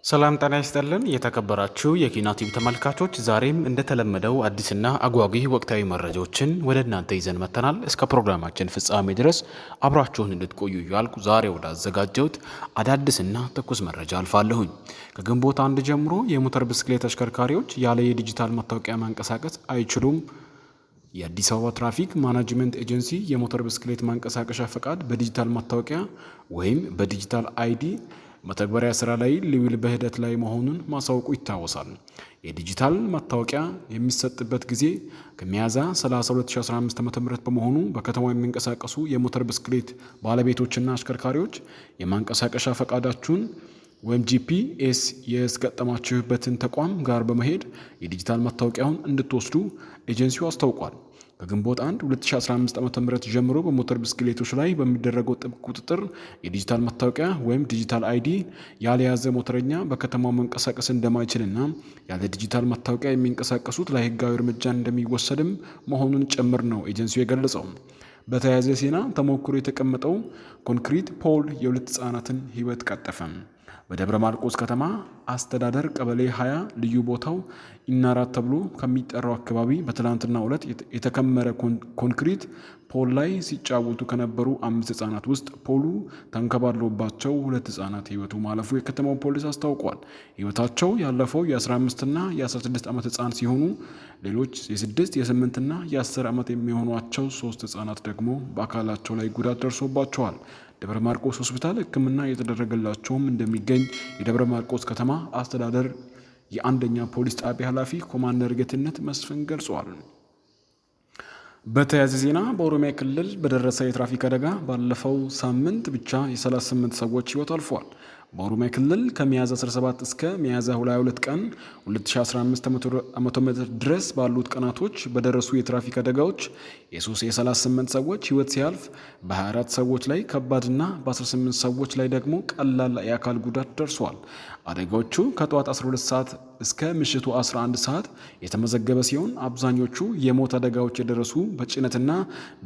ሰላም ጤና ይስጥልን የተከበራችሁ የኪና ቲቪ ተመልካቾች፣ ዛሬም እንደተለመደው አዲስና አጓጊ ወቅታዊ መረጃዎችን ወደ እናንተ ይዘን መጥተናል። እስከ ፕሮግራማችን ፍጻሜ ድረስ አብራችሁን እንድትቆዩ እያልኩ ዛሬ ወዳዘጋጀሁት አዳዲስና ትኩስ መረጃ አልፋለሁኝ። ከግንቦት 1 ጀምሮ የሞተር ብስክሌት ተሽከርካሪዎች ያለ የዲጂታል መታወቂያ መንቀሳቀስ አይችሉም። የአዲስ አበባ ትራፊክ ማኔጅመንት ኤጀንሲ የሞተር ብስክሌት ማንቀሳቀሻ ፈቃድ በዲጂታል መታወቂያ ወይም በዲጂታል አይዲ መተግበሪያ ስራ ላይ ሊውል በሂደት ላይ መሆኑን ማሳወቁ ይታወሳል። የዲጂታል መታወቂያ የሚሰጥበት ጊዜ ከሚያዝያ 30 2015 ዓ.ም በመሆኑ በከተማው የሚንቀሳቀሱ የሞተር ብስክሌት ባለቤቶችና አሽከርካሪዎች የማንቀሳቀሻ ፈቃዳችሁን ወይም ጂፒኤስ ያስገጠማችሁበትን ተቋም ጋር በመሄድ የዲጂታል መታወቂያውን እንድትወስዱ ኤጀንሲው አስታውቋል። ከግንቦት 1 2015 ዓ.ም ጀምሮ በሞተር ብስክሌቶች ላይ በሚደረገው ጥብቅ ቁጥጥር የዲጂታል መታወቂያ ወይም ዲጂታል አይዲ ያልያዘ ሞተረኛ በከተማው መንቀሳቀስ እንደማይችልና ያለ ዲጂታል መታወቂያ የሚንቀሳቀሱት ላይ ሕጋዊ እርምጃ እንደሚወሰድም መሆኑን ጭምር ነው ኤጀንሲው የገለጸው። በተያያዘ ዜና ተሞክሮ የተቀመጠው ኮንክሪት ፖል የሁለት ሕፃናትን ሕይወት ቀጠፈ። በደብረ ማርቆስ ከተማ አስተዳደር ቀበሌ 20 ልዩ ቦታው ኢናራት ተብሎ ከሚጠራው አካባቢ በትላንትናው ዕለት የተከመረ ኮንክሪት ፖል ላይ ሲጫወቱ ከነበሩ 5 ሕፃናት ውስጥ ፖሉ ተንከባሎባቸው 2 ሕፃናት ሕይወቱ ማለፉ የከተማው ፖሊስ አስታውቋል። ሕይወታቸው ያለፈው የ15 እና የ16 ዓመት ሕፃን ሲሆኑ ሌሎች የ6 የ8 እና የ10 ዓመት የሚሆኗቸው 3 ሕፃናት ደግሞ በአካላቸው ላይ ጉዳት ደርሶባቸዋል። ደብረ ማርቆስ ሆስፒታል ሕክምና የተደረገላቸውም እንደሚገኝ የደብረ ማርቆስ ከተማ አስተዳደር የአንደኛ ፖሊስ ጣቢያ ኃላፊ ኮማንደር ጌትነት መስፍን ገልጿል። በተያያዘ ዜና በኦሮሚያ ክልል በደረሰ የትራፊክ አደጋ ባለፈው ሳምንት ብቻ የ38 ሰዎች ሕይወት አልፏል። በኦሮሚያ ክልል ከሚያዝያ 17 እስከ ሚያዝያ 22 ቀን 2015 ዓ.ም ድረስ ባሉት ቀናቶች በደረሱ የትራፊክ አደጋዎች የ38 ሰዎች ሕይወት ሲያልፍ በ24 ሰዎች ላይ ከባድና በ18 ሰዎች ላይ ደግሞ ቀላል የአካል ጉዳት ደርሷል። አደጋዎቹ ከጠዋት 12 ሰዓት እስከ ምሽቱ 11 ሰዓት የተመዘገበ ሲሆን አብዛኞቹ የሞት አደጋዎች የደረሱ በጭነትና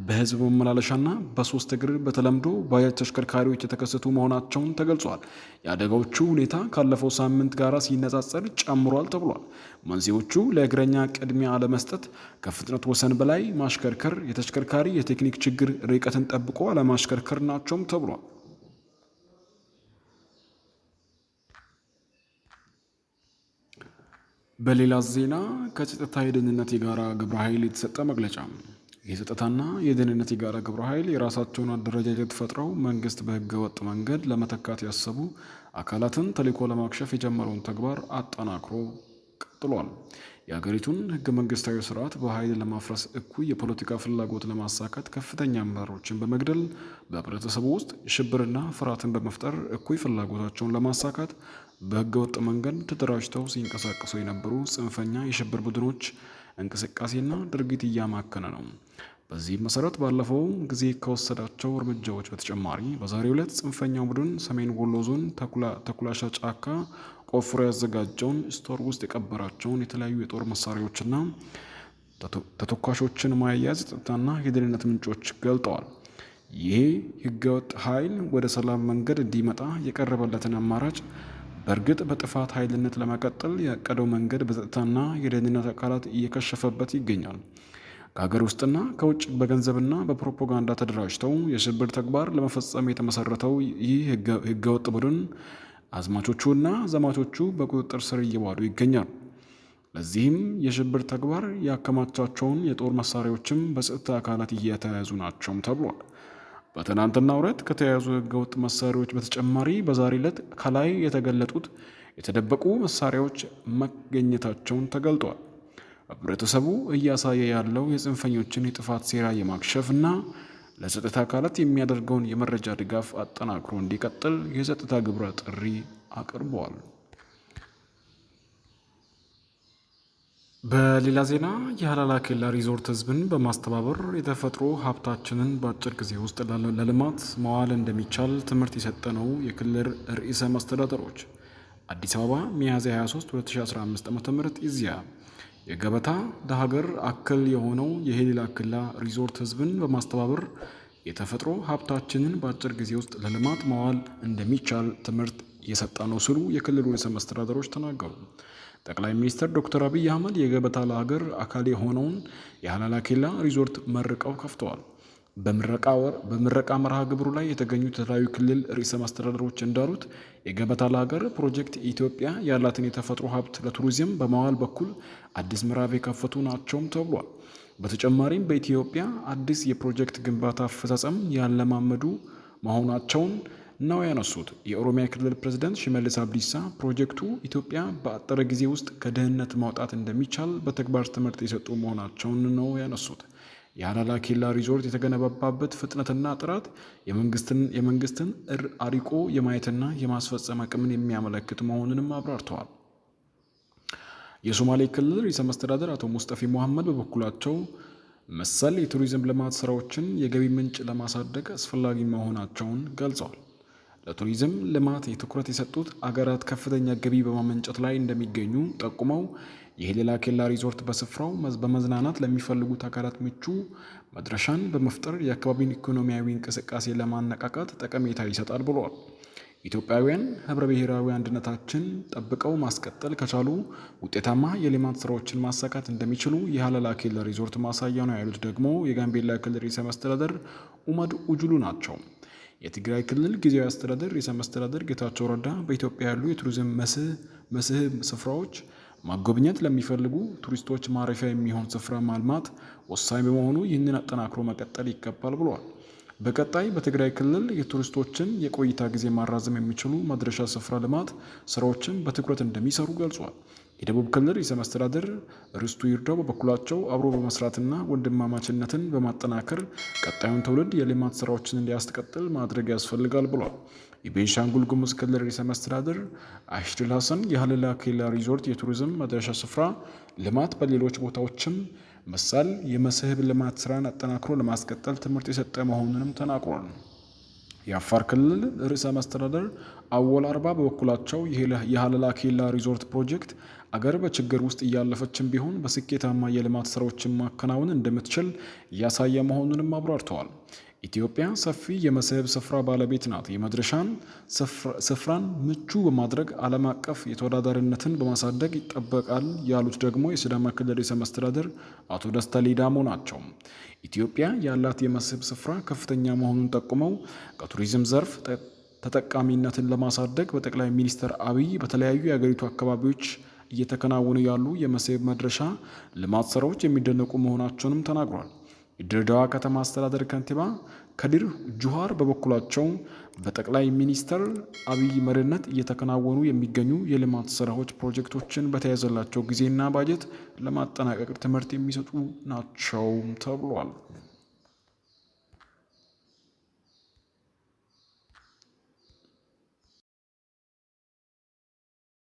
በሕዝብ መመላለሻና በሶስት እግር በተለምዶ ባጃጅ ተሽከርካሪዎች የተከሰቱ መሆናቸውን ተገልጿል። የአደጋዎቹ ሁኔታ ካለፈው ሳምንት ጋር ሲነጻጸር ጨምሯል ተብሏል። መንስኤዎቹ ለእግረኛ ቅድሚያ አለመስጠት፣ ከፍጥነት ወሰን በላይ ማሽከርከር፣ የተሽከርካሪ የቴክኒክ ችግር፣ ርቀትን ጠብቆ አለማሽከርከር ናቸውም ተብሏል። በሌላ ዜና ከጸጥታ የደህንነት የጋራ ግብረ ኃይል የተሰጠ መግለጫ። የጸጥታና የደህንነት የጋራ ግብረ ኃይል የራሳቸውን አደረጃጀት ፈጥረው መንግስት በህገ ወጥ መንገድ ለመተካት ያሰቡ አካላትን ተልዕኮ ለማክሸፍ የጀመረውን ተግባር አጠናክሮ ቀጥሏል። የሀገሪቱን ህገ መንግስታዊ ስርዓት በኃይል ለማፍረስ እኩይ የፖለቲካ ፍላጎት ለማሳካት ከፍተኛ አመራሮችን በመግደል በህብረተሰቡ ውስጥ ሽብርና ፍርሃትን በመፍጠር እኩይ ፍላጎታቸውን ለማሳካት በህገወጥ መንገድ ተደራጅተው ሲንቀሳቀሱ የነበሩ ጽንፈኛ የሽብር ቡድኖች እንቅስቃሴና ድርጊት እያማከነ ነው። በዚህ መሰረት ባለፈው ጊዜ ከወሰዳቸው እርምጃዎች በተጨማሪ በዛሬው ዕለት ጽንፈኛው ቡድን ሰሜን ወሎ ዞን ተኩላሻ ጫካ ቆፍሮ ያዘጋጀውን ስቶር ውስጥ የቀበራቸውን የተለያዩ የጦር መሳሪያዎችና ተተኳሾችን ማያያዝ የጸጥታና የደህንነት ምንጮች ገልጠዋል። ይሄ ህገወጥ ኃይል ወደ ሰላም መንገድ እንዲመጣ የቀረበለትን አማራጭ በእርግጥ በጥፋት ኃይልነት ለመቀጠል ያቀደው መንገድ በጸጥታና የደህንነት አካላት እየከሸፈበት ይገኛል። ከሀገር ውስጥና ከውጭ በገንዘብና በፕሮፓጋንዳ ተደራጅተው የሽብር ተግባር ለመፈጸም የተመሰረተው ይህ ህገወጥ ቡድን አዝማቾቹና ዘማቾቹ በቁጥጥር ስር እየዋሉ ይገኛል። ለዚህም የሽብር ተግባር ያከማቻቸውን የጦር መሳሪያዎችም በጸጥታ አካላት እየተያዙ ናቸውም ተብሏል። በትናንትናው ዕለት ከተያዙ ህገወጥ መሳሪያዎች በተጨማሪ በዛሬ ዕለት ከላይ የተገለጡት የተደበቁ መሳሪያዎች መገኘታቸውን ተገልጧል። ህብረተሰቡ እያሳየ ያለው የጽንፈኞችን የጥፋት ሴራ የማክሸፍና ለጸጥታ አካላት የሚያደርገውን የመረጃ ድጋፍ አጠናክሮ እንዲቀጥል የጸጥታ ግብረ ጥሪ አቅርበዋል። በሌላ ዜና የሀላላ ኬላ ሪዞርት ህዝብን በማስተባበር የተፈጥሮ ሀብታችንን በአጭር ጊዜ ውስጥ ለልማት ማዋል እንደሚቻል ትምህርት የሰጠ ነው። የክልል ርዕሰ መስተዳድሮች አዲስ አበባ ሚያዝያ 23 2015 ዓ.ም ኢዜአ የገበታ ለሀገር አክል የሆነው የሀላላ ኬላ ሪዞርት ህዝብን በማስተባበር የተፈጥሮ ሀብታችንን በአጭር ጊዜ ውስጥ ለልማት ማዋል እንደሚቻል ትምህርት እየሰጠ ነው ሲሉ የክልሉ ርዕሰ መስተዳድሮች ተናገሩ። ጠቅላይ ሚኒስትር ዶክተር አብይ አህመድ የገበታ ለሀገር አካል የሆነውን የሀላላ ኬላ ሪዞርት መርቀው ከፍተዋል። በምረቃ መርሃ ግብሩ ላይ የተገኙት የተለያዩ ክልል ርዕሰ መስተዳድሮች እንዳሉት የገበታ ለሀገር ፕሮጀክት ኢትዮጵያ ያላትን የተፈጥሮ ሀብት ለቱሪዝም በማዋል በኩል አዲስ ምዕራፍ የከፈቱ ናቸውም ተብሏል። በተጨማሪም በኢትዮጵያ አዲስ የፕሮጀክት ግንባታ አፈጻጸም ያለማመዱ መሆናቸውን ነው ያነሱት። የኦሮሚያ ክልል ፕሬዝዳንት ሽመልስ አብዲሳ ፕሮጀክቱ ኢትዮጵያ በአጠረ ጊዜ ውስጥ ከድህነት ማውጣት እንደሚቻል በተግባር ትምህርት የሰጡ መሆናቸውን ነው ያነሱት። የሀላላ ኬላ ሪዞርት የተገነባበት ፍጥነትና ጥራት የመንግስትን አርቆ የማየትና የማስፈጸም አቅምን የሚያመለክት መሆኑንም አብራርተዋል። የሶማሌ ክልል ርዕሰ መስተዳድር አቶ ሙስጠፌ መሐመድ በበኩላቸው መሰል የቱሪዝም ልማት ስራዎችን የገቢ ምንጭ ለማሳደግ አስፈላጊ መሆናቸውን ገልጸዋል። ለቱሪዝም ልማት ትኩረት የሰጡት አገራት ከፍተኛ ገቢ በማመንጨት ላይ እንደሚገኙ ጠቁመው የሀላላ ኬላ ሪዞርት በስፍራው በመዝናናት ለሚፈልጉት አካላት ምቹ መድረሻን በመፍጠር የአካባቢን ኢኮኖሚያዊ እንቅስቃሴ ለማነቃቃት ጠቀሜታ ይሰጣል ብለዋል። ኢትዮጵያውያን ህብረ ብሔራዊ አንድነታችን ጠብቀው ማስቀጠል ከቻሉ ውጤታማ የልማት ስራዎችን ማሳካት እንደሚችሉ የሀላላ ኬላ ሪዞርት ማሳያ ነው ያሉት ደግሞ የጋምቤላ ክልል ርዕሰ መስተዳድር ኡመድ ኡጁሉ ናቸው። የትግራይ ክልል ጊዜያዊ አስተዳደር ርዕሰ መስተዳድር ጌታቸው ረዳ በኢትዮጵያ ያሉ የቱሪዝም መስህብ ስፍራዎች ማጎብኘት ለሚፈልጉ ቱሪስቶች ማረፊያ የሚሆን ስፍራ ማልማት ወሳኝ በመሆኑ ይህንን አጠናክሮ መቀጠል ይገባል ብለዋል። በቀጣይ በትግራይ ክልል የቱሪስቶችን የቆይታ ጊዜ ማራዘም የሚችሉ መድረሻ ስፍራ ልማት ስራዎችን በትኩረት እንደሚሰሩ ገልጿል። የደቡብ ክልል ርዕሰ መስተዳድር ርስቱ ይርዳው በበኩላቸው አብሮ በመስራትና ወንድማማችነትን በማጠናከር ቀጣዩን ትውልድ የልማት ስራዎችን እንዲያስቀጥል ማድረግ ያስፈልጋል ብሏል። የቤንሻንጉል ጉሙዝ ክልል ርዕሰ መስተዳድር አሽድል ሀሰን የሀላላ ኬላ ሪዞርት የቱሪዝም መድረሻ ስፍራ ልማት በሌሎች ቦታዎችም መሰል የመስህብ ልማት ስራን አጠናክሮ ለማስቀጠል ትምህርት የሰጠ መሆኑንም ተናግሯል። የአፋር ክልል ርዕሰ መስተዳድር አወል አርባ በበኩላቸው የሀላላ ኬላ ሪዞርት ፕሮጀክት አገር በችግር ውስጥ እያለፈችን ቢሆን በስኬታማ የልማት ስራዎችን ማከናወን እንደምትችል እያሳየ መሆኑንም አብራርተዋል። ኢትዮጵያ ሰፊ የመስህብ ስፍራ ባለቤት ናት። የመድረሻን ስፍራን ምቹ በማድረግ ዓለም አቀፍ የተወዳዳሪነትን በማሳደግ ይጠበቃል ያሉት ደግሞ የሲዳማ ክልል ርዕሰ መስተዳድር አቶ ደስታ ሌዳሞ ናቸው። ኢትዮጵያ ያላት የመስህብ ስፍራ ከፍተኛ መሆኑን ጠቁመው ከቱሪዝም ዘርፍ ተጠቃሚነትን ለማሳደግ በጠቅላይ ሚኒስትር አብይ በተለያዩ የሀገሪቱ አካባቢዎች እየተከናወኑ ያሉ የመስህብ መድረሻ ልማት ስራዎች የሚደነቁ መሆናቸውንም ተናግሯል። የድሬዳዋ ከተማ አስተዳደር ከንቲባ ከድር ጁሃር በበኩላቸው በጠቅላይ ሚኒስትር አብይ መሪነት እየተከናወኑ የሚገኙ የልማት ስራዎች ፕሮጀክቶችን በተያዘላቸው ጊዜና ባጀት ለማጠናቀቅ ትምህርት የሚሰጡ ናቸው ተብሏል።